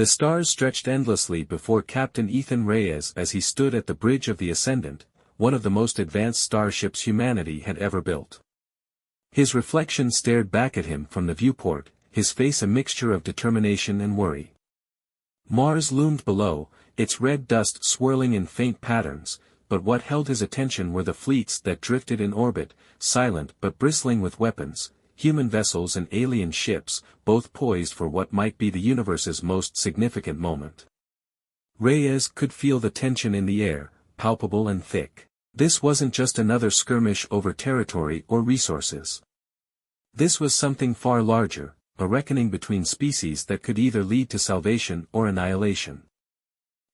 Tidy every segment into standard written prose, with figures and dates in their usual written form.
The stars stretched endlessly before Captain Ethan Reyes as he stood at the bridge of the Ascendant, one of the most advanced starships humanity had ever built. His reflection stared back at him from the viewport, his face a mixture of determination and worry. Mars loomed below, its red dust swirling in faint patterns, but what held his attention were the fleets that drifted in orbit, silent but bristling with weapons, human vessels and alien ships, both poised for what might be the universe's most significant moment. Reyes could feel the tension in the air, palpable and thick. This wasn't just another skirmish over territory or resources. This was something far larger, a reckoning between species that could either lead to salvation or annihilation.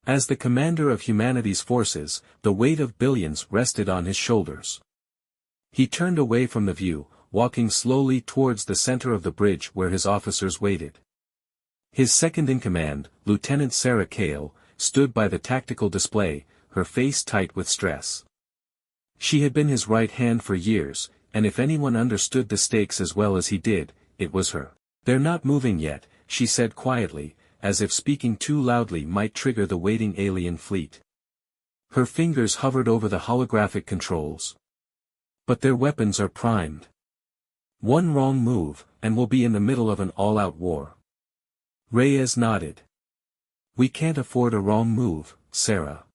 As the commander of humanity's forces, the weight of billions rested on his shoulders. He turned away from the view, walking slowly towards the center of the bridge where his officers waited. His second-in-command, Lieutenant Sarah Cale, stood by the tactical display, her face tight with stress. She had been his right hand for years, and if anyone understood the stakes as well as he did, it was her. "They're not moving yet," she said quietly, as if speaking too loudly might trigger the waiting alien fleet. Her fingers hovered over the holographic controls. "But their weapons are primed. One wrong move, and we'll be in the middle of an all-out war." Reyes nodded. "We can't afford a wrong move, Sarah.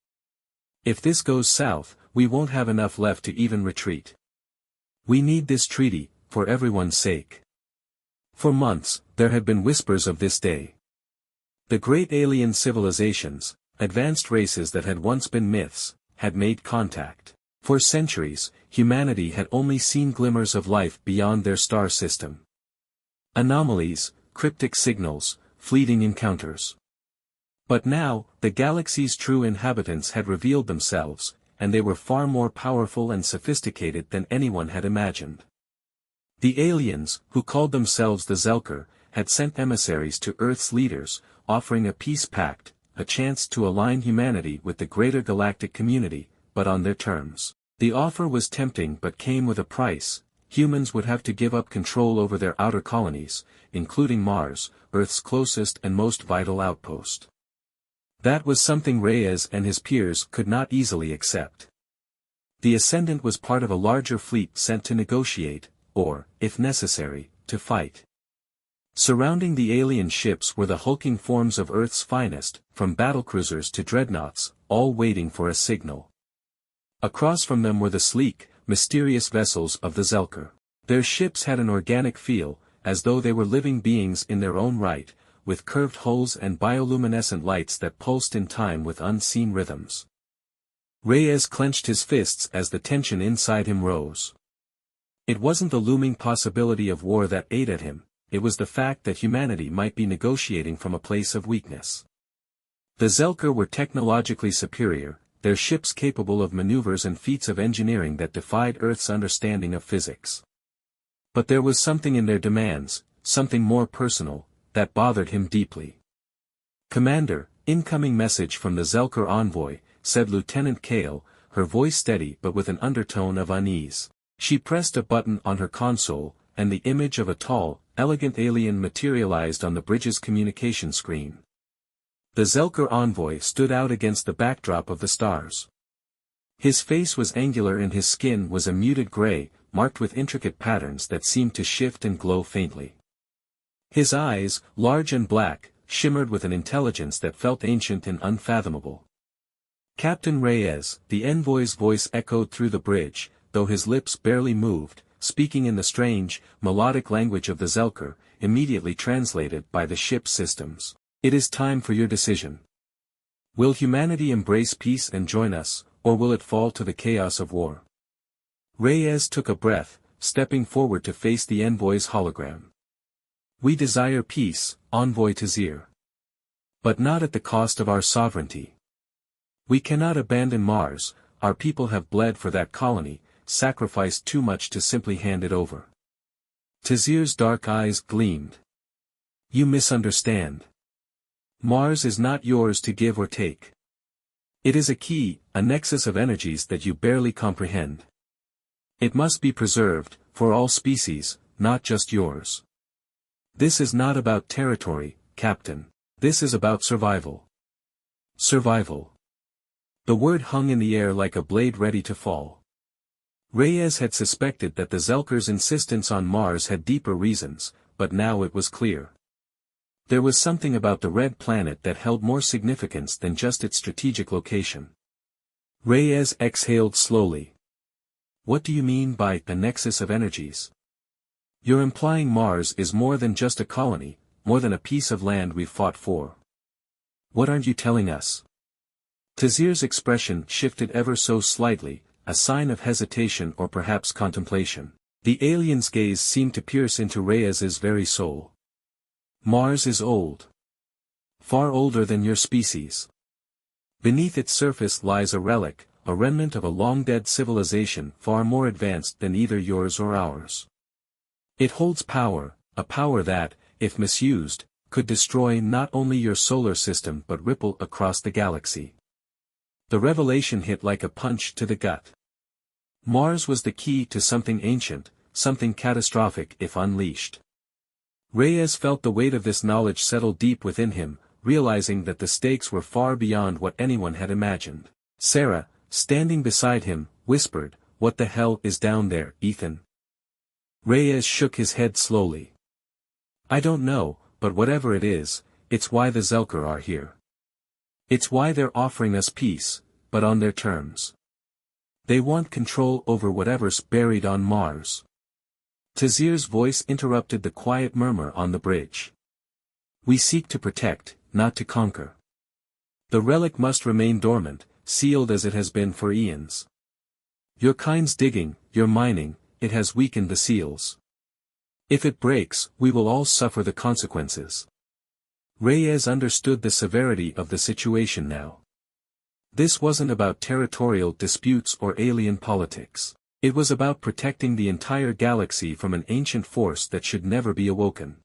If this goes south, we won't have enough left to even retreat. We need this treaty, for everyone's sake." For months, there had been whispers of this day. The great alien civilizations, advanced races that had once been myths, had made contact. For centuries, humanity had only seen glimmers of life beyond their star system. Anomalies, cryptic signals, fleeting encounters. But now, the galaxy's true inhabitants had revealed themselves, and they were far more powerful and sophisticated than anyone had imagined. The aliens, who called themselves the Zelker, had sent emissaries to Earth's leaders, offering a peace pact, a chance to align humanity with the greater galactic community, but on their terms. The offer was tempting but came with a price. Humans would have to give up control over their outer colonies, including Mars, Earth's closest and most vital outpost. That was something Reyes and his peers could not easily accept. The Ascendant was part of a larger fleet sent to negotiate, or, if necessary, to fight. Surrounding the alien ships were the hulking forms of Earth's finest, from battlecruisers to dreadnoughts, all waiting for a signal. Across from them were the sleek, mysterious vessels of the Zelker. Their ships had an organic feel, as though they were living beings in their own right, with curved hulls and bioluminescent lights that pulsed in time with unseen rhythms. Reyes clenched his fists as the tension inside him rose. It wasn't the looming possibility of war that ate at him, it was the fact that humanity might be negotiating from a place of weakness. The Zelker were technologically superior, their ships capable of maneuvers and feats of engineering that defied Earth's understanding of physics. But there was something in their demands, something more personal, that bothered him deeply. "Commander, incoming message from the Zelker envoy," said Lieutenant Cale, her voice steady but with an undertone of unease. She pressed a button on her console, and the image of a tall, elegant alien materialized on the bridge's communication screen. The Zelker envoy stood out against the backdrop of the stars. His face was angular and his skin was a muted gray, marked with intricate patterns that seemed to shift and glow faintly. His eyes, large and black, shimmered with an intelligence that felt ancient and unfathomable. "Captain Reyes," the envoy's voice echoed through the bridge, though his lips barely moved, speaking in the strange, melodic language of the Zelker, immediately translated by the ship's systems. "It is time for your decision. Will humanity embrace peace and join us, or will it fall to the chaos of war?" Reyes took a breath, stepping forward to face the envoy's hologram. "We desire peace, Envoy Tazir. But not at the cost of our sovereignty. We cannot abandon Mars, our people have bled for that colony, sacrificed too much to simply hand it over." Tazir's dark eyes gleamed. "You misunderstand. Mars is not yours to give or take. It is a key, a nexus of energies that you barely comprehend. It must be preserved, for all species, not just yours. This is not about territory, Captain. This is about survival. Survival. The word hung in the air like a blade ready to fall. Reyes had suspected that the Zelkers' insistence on Mars had deeper reasons, but now it was clear. There was something about the red planet that held more significance than just its strategic location. Reyes exhaled slowly. What do you mean by a nexus of energies? You're implying Mars is more than just a colony, more than a piece of land we've fought for. What aren't you telling us? Tazir's expression shifted ever so slightly, a sign of hesitation or perhaps contemplation. The alien's gaze seemed to pierce into Reyes's very soul. Mars is old. Far older than your species. Beneath its surface lies a relic, a remnant of a long-dead civilization far more advanced than either yours or ours. It holds power, a power that, if misused, could destroy not only your solar system but ripple across the galaxy. The revelation hit like a punch to the gut. Mars was the key to something ancient, something catastrophic if unleashed. Reyes felt the weight of this knowledge settle deep within him, realizing that the stakes were far beyond what anyone had imagined. Sarah, standing beside him, whispered, "What the hell is down there, Ethan?" Reyes shook his head slowly. "I don't know, but whatever it is, it's why the Zelker are here. It's why they're offering us peace, but on their terms. They want control over whatever's buried on Mars." Tazir's voice interrupted the quiet murmur on the bridge. "We seek to protect, not to conquer. The relic must remain dormant, sealed as it has been for eons. Your kind's digging, your mining, it has weakened the seals. If it breaks, we will all suffer the consequences." Reyes understood the severity of the situation now. This wasn't about territorial disputes or alien politics. It was about protecting the entire galaxy from an ancient force that should never be awoken.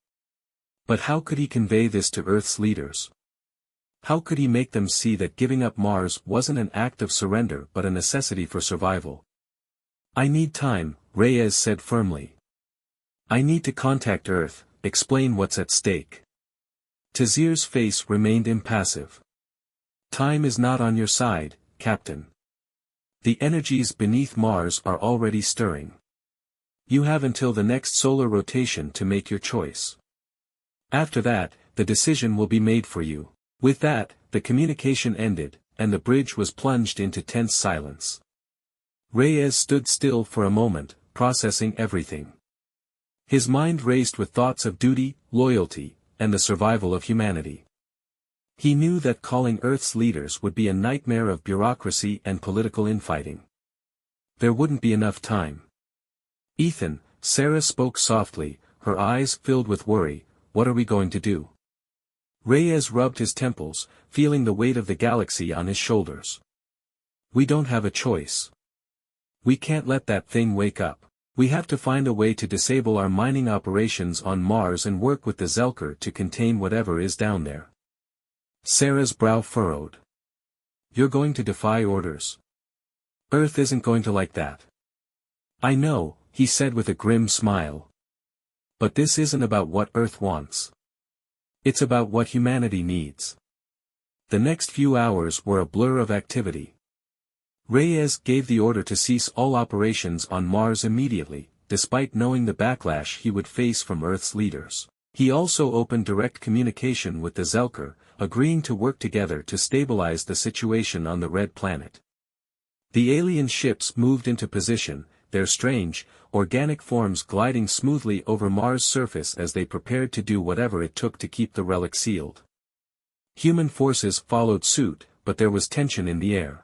But how could he convey this to Earth's leaders? How could he make them see that giving up Mars wasn't an act of surrender but a necessity for survival? "I need time," Reyes said firmly. "I need to contact Earth, explain what's at stake." Tazir's face remained impassive. "Time is not on your side, Captain. The energies beneath Mars are already stirring. You have until the next solar rotation to make your choice. After that, the decision will be made for you." With that, the communication ended, and the bridge was plunged into tense silence. Reyes stood still for a moment, processing everything. His mind raced with thoughts of duty, loyalty, and the survival of humanity. He knew that calling Earth's leaders would be a nightmare of bureaucracy and political infighting. There wouldn't be enough time. "Ethan," Sarah spoke softly, her eyes filled with worry, "what are we going to do?" Reyes rubbed his temples, feeling the weight of the galaxy on his shoulders. "We don't have a choice. We can't let that thing wake up. We have to find a way to disable our mining operations on Mars and work with the Zelker to contain whatever is down there." Sarah's brow furrowed. "You're going to defy orders. Earth isn't going to like that." "I know," he said with a grim smile. "But this isn't about what Earth wants. It's about what humanity needs." The next few hours were a blur of activity. Reyes gave the order to cease all operations on Mars immediately, despite knowing the backlash he would face from Earth's leaders. He also opened direct communication with the Zelker, agreeing to work together to stabilize the situation on the Red Planet. The alien ships moved into position, their strange, organic forms gliding smoothly over Mars' surface as they prepared to do whatever it took to keep the relic sealed. Human forces followed suit, but there was tension in the air.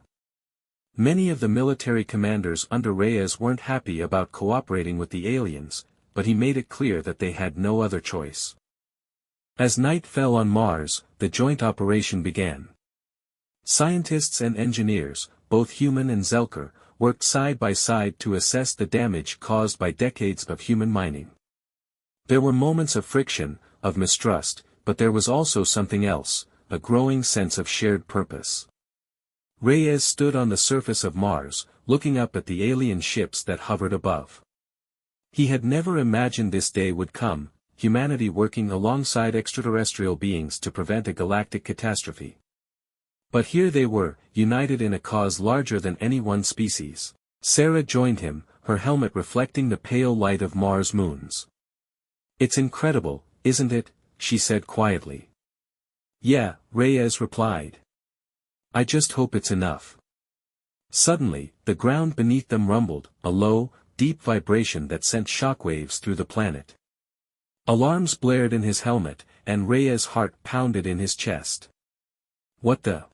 Many of the military commanders under Reyes weren't happy about cooperating with the aliens, but he made it clear that they had no other choice. As night fell on Mars, the joint operation began. Scientists and engineers, both human and Zelker, worked side by side to assess the damage caused by decades of human mining. There were moments of friction, of mistrust, but there was also something else, a growing sense of shared purpose. Reyes stood on the surface of Mars, looking up at the alien ships that hovered above. He had never imagined this day would come. humanity working alongside extraterrestrial beings to prevent a galactic catastrophe. But here they were, united in a cause larger than any one species. Sarah joined him, her helmet reflecting the pale light of Mars' moons. "It's incredible, isn't it?" she said quietly. "Yeah," Reyes replied. "I just hope it's enough." Suddenly, the ground beneath them rumbled, a low, deep vibration that sent shockwaves through the planet. Alarms blared in his helmet, and Reyes' heart pounded in his chest. "What the?"